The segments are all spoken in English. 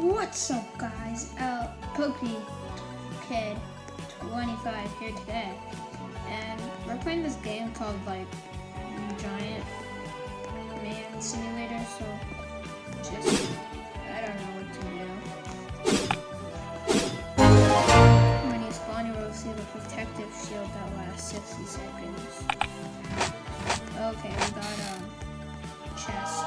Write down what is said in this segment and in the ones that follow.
What's up, guys? Pokey Kid 25 here today, and we're playing this game called Giant Man Simulator. So just I don't know what to do. When you spawn, you will receive a protective shield that lasts 60 seconds. Okay, we got chest.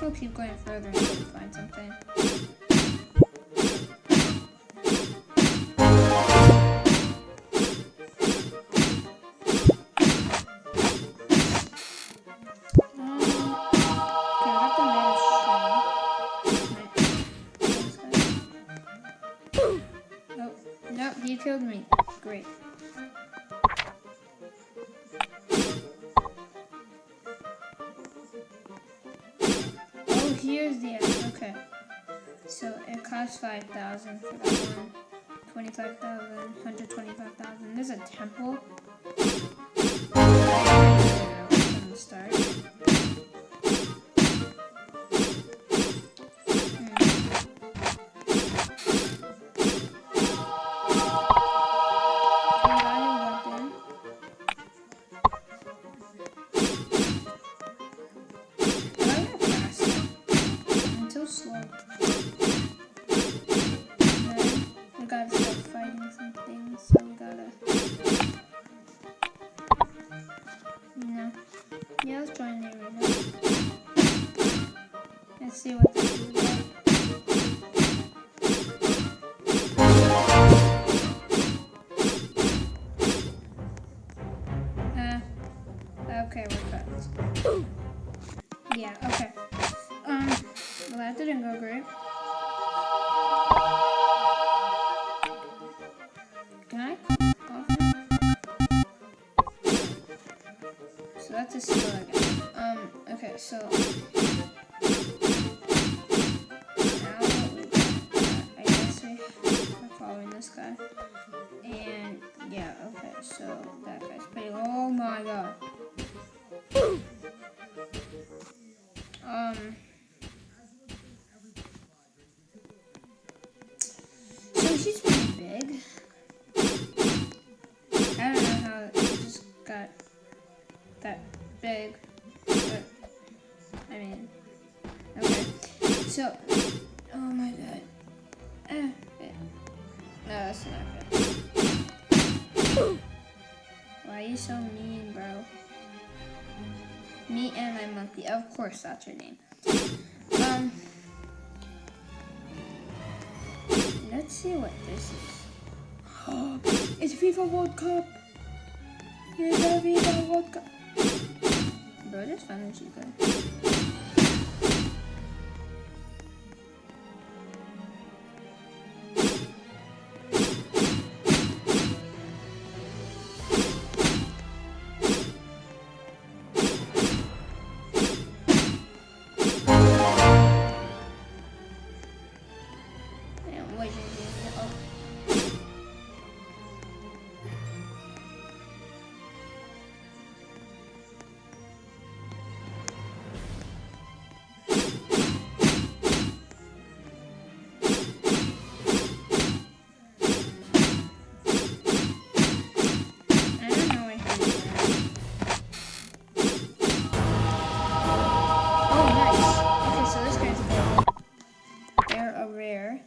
We'll keep going further until we find something. Nope, he killed me. Great. Here's the end. Okay. So it costs 5,000 for that one. 25,000, 125,000. There's a temple. From the start. Slow. And then we gotta start fighting some things, so we gotta, yeah, let's Yoshi's pretty big. I don't know how it just got that big, but I mean, okay. So, oh my god. No, that's not good. Why are you so mean, bro? Me and my monkey. Of course, that's her name. Let's see what this is. It's FIFA World Cup. It's a FIFA World Cup. Bro, this fun is good.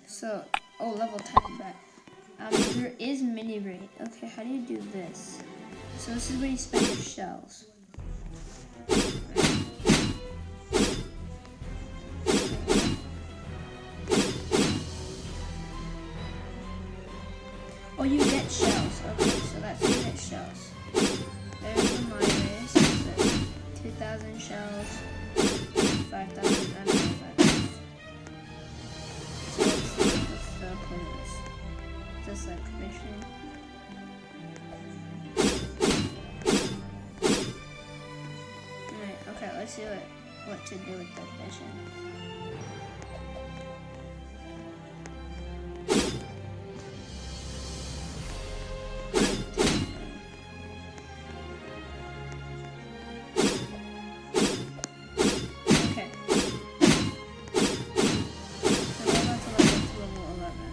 So, oh, level 10, but there is mini rate. Okay, how do you do this? So this is where you spend your shells. Oh, you get shells. Okay, so that's you get shells. There's the miners. So 2,000 shells. 5,000. Just like mission. Alright, okay, let's see what to do with the mission. Okay. So we're about to level 11.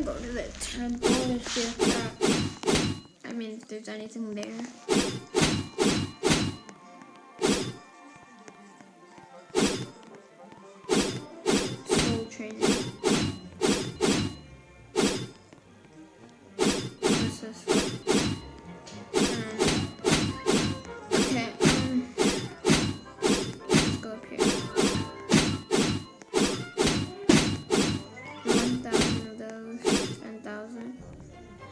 Go to the temple to see if that, I mean, if there's anything there. Soul training. This is okay, let's go up here. 1,000 of those, 10,000,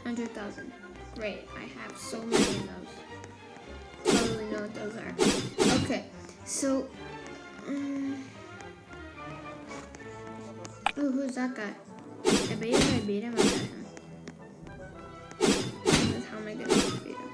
100,000. Great, I have so many of those. Totally know what those are. Okay, so, oh, who's that guy? I bet if I beat him, I got him. How am I gonna beat him?